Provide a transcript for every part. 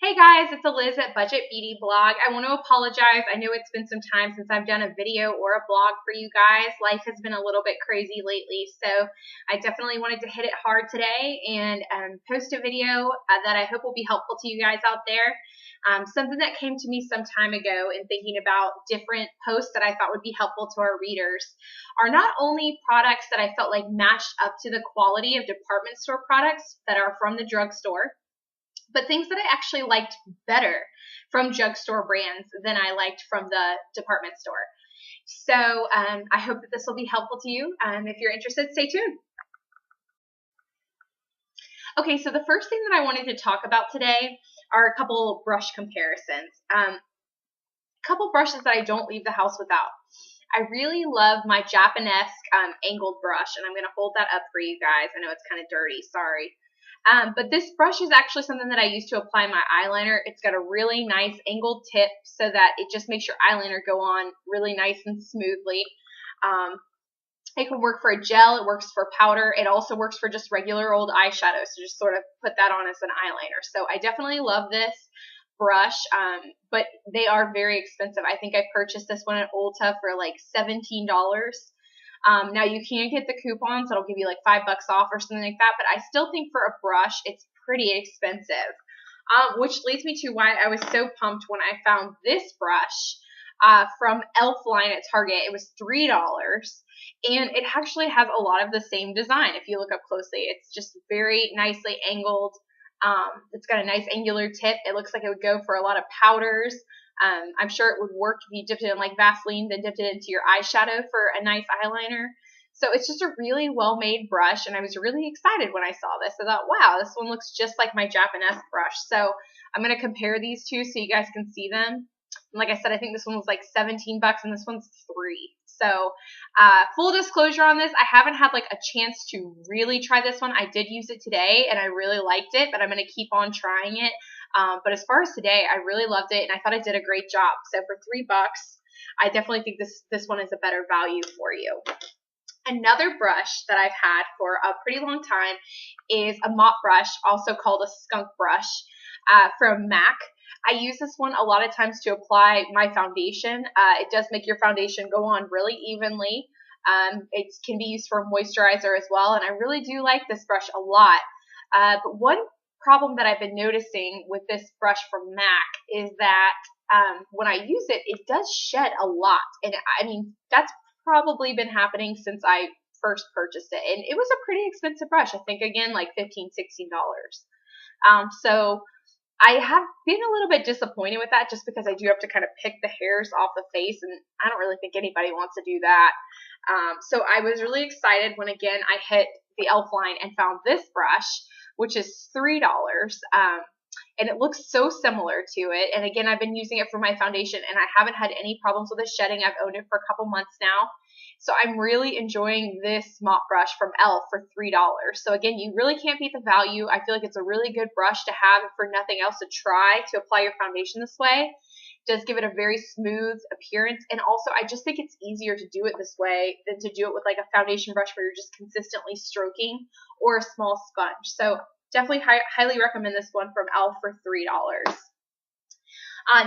Hey guys, it's Liz at Budget Beauty Blog. I want to apologize. I know it's been some time since I've done a video or a blog for you guys. Life has been a little bit crazy lately, so I definitely wanted to hit it hard today and post a video that I hope will be helpful to you guys out there. Something that came to me some time ago in thinking about different posts that I thought would be helpful to our readers are not only products that I felt like matched up to the quality of department store products that are from the drugstore, but things that I actually liked better from drugstore brands than I liked from the department store. So I hope that this will be helpful to you. If you're interested, stay tuned. Okay, so the first thing that I wanted to talk about today are a couple brush comparisons. A couple brushes that I don't leave the house without. I really love my Japanese angled brush, and I'm going to hold that up for you guys. I know it's kind of dirty, sorry. But this brush is actually something that I use to apply my eyeliner. It's got a really nice angled tip so that it just makes your eyeliner go on really nice and smoothly. It can work for a gel, it works for powder, it also works for just regular old eyeshadow, so just sort of put that on as an eyeliner. So I definitely love this brush, but they are very expensive. I think I purchased this one at Ulta for like $17. Now you can get the coupons that'll give you like $5 off or something like that, but I still think for a brush it's pretty expensive. Which leads me to why I was so pumped when I found this brush from e.l.f. line at Target. It was $3, and it actually has a lot of the same design if you look up closely. It's just very nicely angled. It's got a nice angular tip. It looks like it would go for a lot of powders. I'm sure it would work if you dipped it in like Vaseline, then dipped it into your eyeshadow for a nice eyeliner. So it's just a really well-made brush, and I was really excited when I saw this. I thought, wow, this one looks just like my Japanese brush. So I'm going to compare these two so you guys can see them. And like I said, I think this one was like $17 and this one's $3. So full disclosure on this, I haven't had like a chance to really try this one. I did use it today and I really liked it, but I'm going to keep on trying it. But as far as today, I really loved it and I thought I did a great job. So for $3, I definitely think this one is a better value for you. Another brush that I've had for a pretty long time is a mop brush, also called a skunk brush, from MAC. I use this one a lot of times to apply my foundation. It does make your foundation go on really evenly. It can be used for moisturizer as well, and I really do like this brush a lot. But one problem that I've been noticing with this brush from MAC is that when I use it, it does shed a lot. And I mean, that's probably been happening since I first purchased it. And it was a pretty expensive brush. I think, again, like $15, $16. So I have been a little bit disappointed with that just because I do have to kind of pick the hairs off the face, and I don't really think anybody wants to do that. So I was really excited when, again, I hit the e.l.f. line and found this brush, which is $3. And it looks so similar to it. And again, I've been using it for my foundation and I haven't had any problems with it shedding. I've owned it for a couple months now. So I'm really enjoying this mop brush from e.l.f. for $3. So again, you really can't beat the value. I feel like it's a really good brush to have for nothing else to try to apply your foundation this way. It does give it a very smooth appearance. And also, I just think it's easier to do it this way than to do it with like a foundation brush where you're just consistently stroking, or a small sponge. So definitely highly recommend this one from e.l.f. for $3.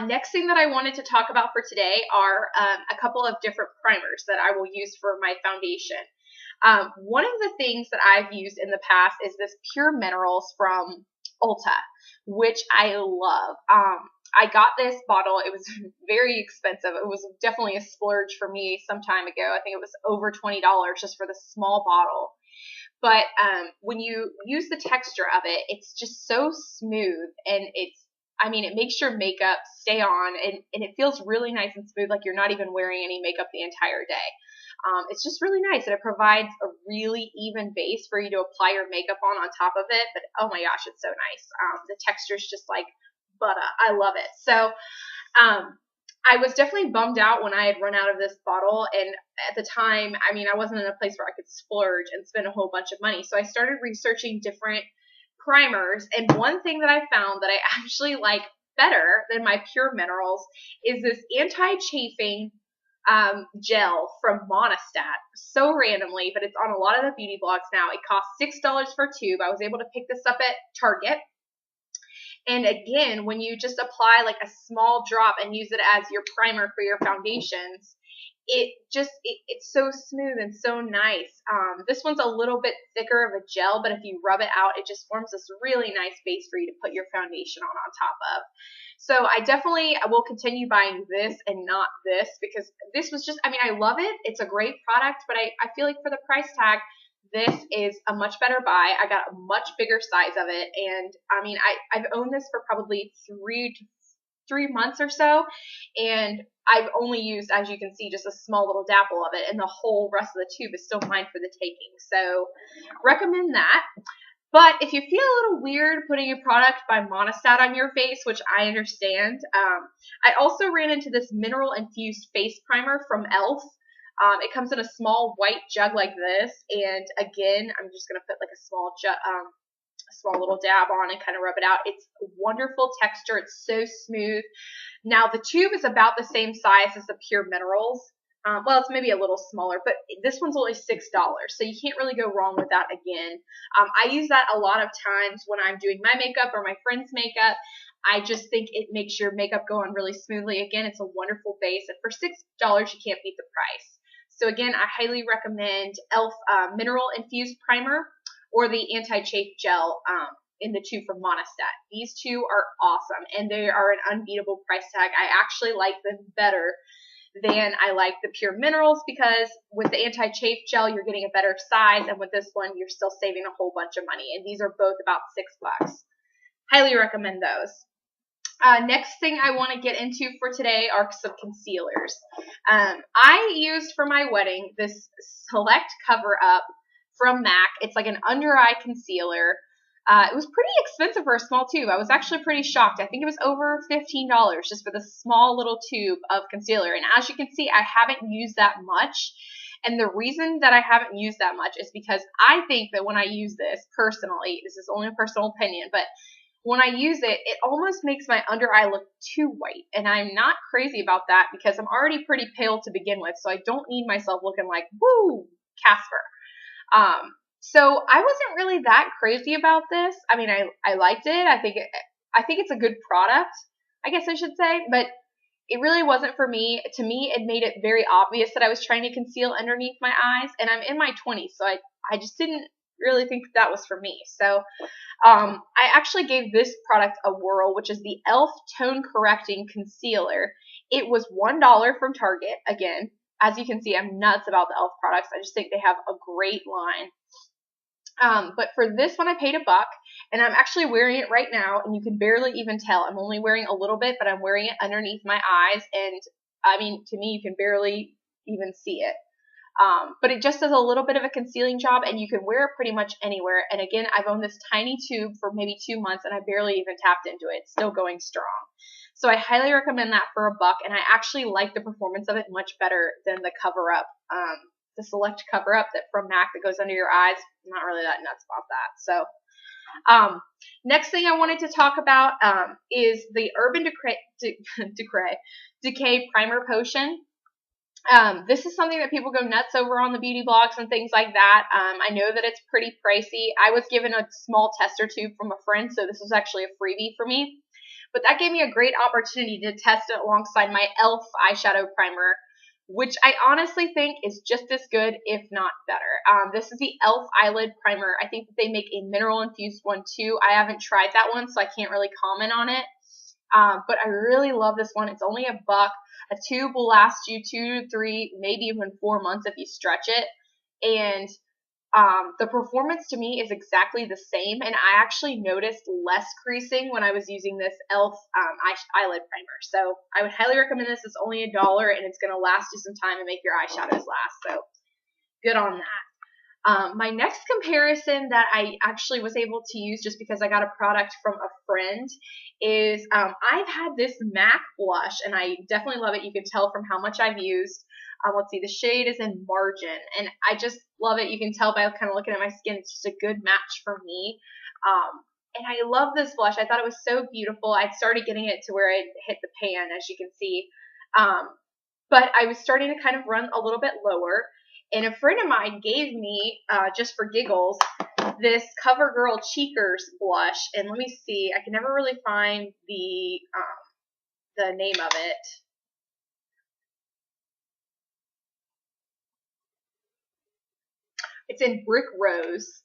Next thing that I wanted to talk about for today are a couple of different primers that I will use for my foundation. One of the things that I've used in the past is this Pure Minerals from Ulta, which I love. I got this bottle. It was very expensive. It was definitely a splurge for me some time ago. I think it was over $20 just for the small bottle. But when you use the texture of it, it's just so smooth, and it makes your makeup stay on, and it feels really nice and smooth, like you're not even wearing any makeup the entire day. It's just really nice, and it provides a really even base for you to apply your makeup on top of it. But oh my gosh, it's so nice. The texture is just like butter. I love it. So I was definitely bummed out when I had run out of this bottle, and at the time, I wasn't in a place where I could splurge and spend a whole bunch of money. So I started researching different primers, and one thing that I found that I actually like better than my Pure Minerals is this anti-chafing gel from Monistat. So randomly, but it's on a lot of the beauty blogs now. It costs $6 for a tube. I was able to pick this up at Target. And again, when you just apply like a small drop and use it as your primer for your foundations, it's so smooth and so nice. This one's a little bit thicker of a gel, but if you rub it out, it just forms this really nice base for you to put your foundation on top of. So I will continue buying this and not this, because this was just, I mean, I love it. It's a great product, but I feel like for the price tag, this is a much better buy. I got a much bigger size of it. And I mean, I've owned this for probably 3 months or so. And I've only used, as you can see, just a small little dabble of it, and the whole rest of the tube is still mine for the taking. So recommend that. But if you feel a little weird putting a product by Monistat on your face, which I understand, I also ran into this mineral infused face primer from e.l.f. It comes in a small white jug like this, and again, I'm just gonna put like a small little dab on and kind of rub it out. It's a wonderful texture. It's so smooth. Now the tube is about the same size as the Pure Minerals. Well, it's maybe a little smaller, but this one's only $6, so you can't really go wrong with that again. I use that a lot of times when I'm doing my makeup or my friend's makeup. I just think it makes your makeup go on really smoothly. Again, it's a wonderful base, and for $6, you can't beat the price. So again, I highly recommend e.l.f. Mineral Infused Primer or the Anti-Chafe Gel in the tube from Monistat. These two are awesome, and they are an unbeatable price tag. I actually like them better than I like the Pure Minerals, because with the Anti-Chafe Gel, you're getting a better size, and with this one, you're still saving a whole bunch of money, and these are both about $6. Highly recommend those. Next thing I want to get into for today are some concealers. I used for my wedding this Select Cover Up from MAC. It's like an under eye concealer. It was pretty expensive for a small tube. I was actually pretty shocked. I think it was over $15 just for this small little tube of concealer. And as you can see, I haven't used that much. And the reason that I haven't used that much is because I think that when I use this personally, this is only a personal opinion, but when I use it, it almost makes my under eye look too white. And I'm not crazy about that because I'm already pretty pale to begin with. So I don't need myself looking like, woo, Casper. So I wasn't really that crazy about this. I mean, I liked it. I think it's a good product, I guess I should say, but it really wasn't for me. To me, it made it very obvious that I was trying to conceal underneath my eyes, and I'm in my 20s, so I just didn't really think that was for me. So I actually gave this product a whirl, which is the e.l.f. Tone Correcting Concealer. It was $1 from Target. Again, as you can see, I'm nuts about the e.l.f. products. I just think they have a great line. But for this one, I paid $1, and I'm actually wearing it right now, and you can barely even tell. I'm only wearing a little bit, but I'm wearing it underneath my eyes, and I mean, to me, you can barely even see it. But it just does a little bit of a concealing job, and you can wear it pretty much anywhere. And again, I've owned this tiny tube for maybe 2 months, and I barely even tapped into it. It's still going strong. So I highly recommend that for $1, and I actually like the performance of it much better than the Cover Up. The Select Cover Up that from MAC that goes under your eyes. I'm not really that nuts about that. So next thing I wanted to talk about is the Urban Decay Primer Potion. This is something that people go nuts over on the beauty blogs and things like that. I know that it's pretty pricey. I was given a small tester tube from a friend, so this was actually a freebie for me. But that gave me a great opportunity to test it alongside my e.l.f. eyeshadow primer, which I honestly think is just as good, if not better. This is the e.l.f. Eyelid Primer. I think that they make a mineral-infused one, too. I haven't tried that one, so I can't really comment on it. But I really love this one. It's only $1. A tube will last you 2 to 3, maybe even 4 months if you stretch it. And the performance to me is exactly the same, and I actually noticed less creasing when I was using this e.l.f. Eyelid Primer. So I would highly recommend this. It's only $1, and it's going to last you some time and make your eyeshadows last. So good on that. My next comparison that I actually was able to use just because I got a product from a friend is I've had this MAC blush, and I definitely love it. You can tell from how much I've used. Let's see, the shade is in Margin, and I just love it. You can tell by kind of looking at my skin, it's just a good match for me. And I love this blush. I thought it was so beautiful. I started getting it to where it hit the pan, as you can see. But I was starting to kind of run a little bit lower, And a friend of mine gave me, just for giggles, this CoverGirl Cheekers blush. And let me see, I can never really find the name of it. It's in Brick Rose.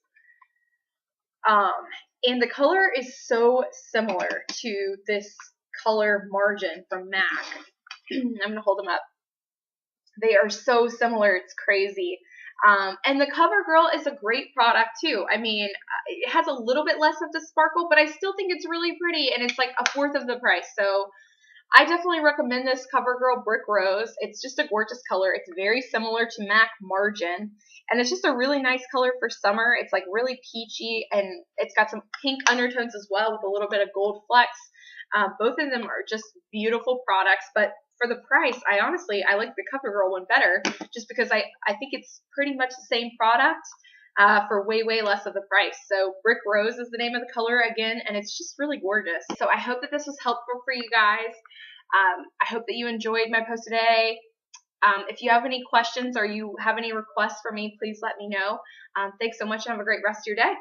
And the color is so similar to this color Margin from MAC. I'm going to hold them up. They are so similar, it's crazy. And the CoverGirl is a great product too. I mean, it has a little bit less of the sparkle, but I still think it's really pretty, and it's like a fourth of the price. So I definitely recommend this CoverGirl Brick Rose. It's just a gorgeous color. It's very similar to MAC Margin, and it's just a really nice color for summer. It's like really peachy, and it's got some pink undertones as well with a little bit of gold flecks. Both of them are just beautiful products, but for the price, I like the CoverGirl one better, just because I think it's pretty much the same product for way, way less of the price. So Brick Rose is the name of the color again, and it's just really gorgeous. So I hope that this was helpful for you guys. I hope that you enjoyed my post today. If you have any questions or you have any requests for me, please let me know. Thanks so much and have a great rest of your day.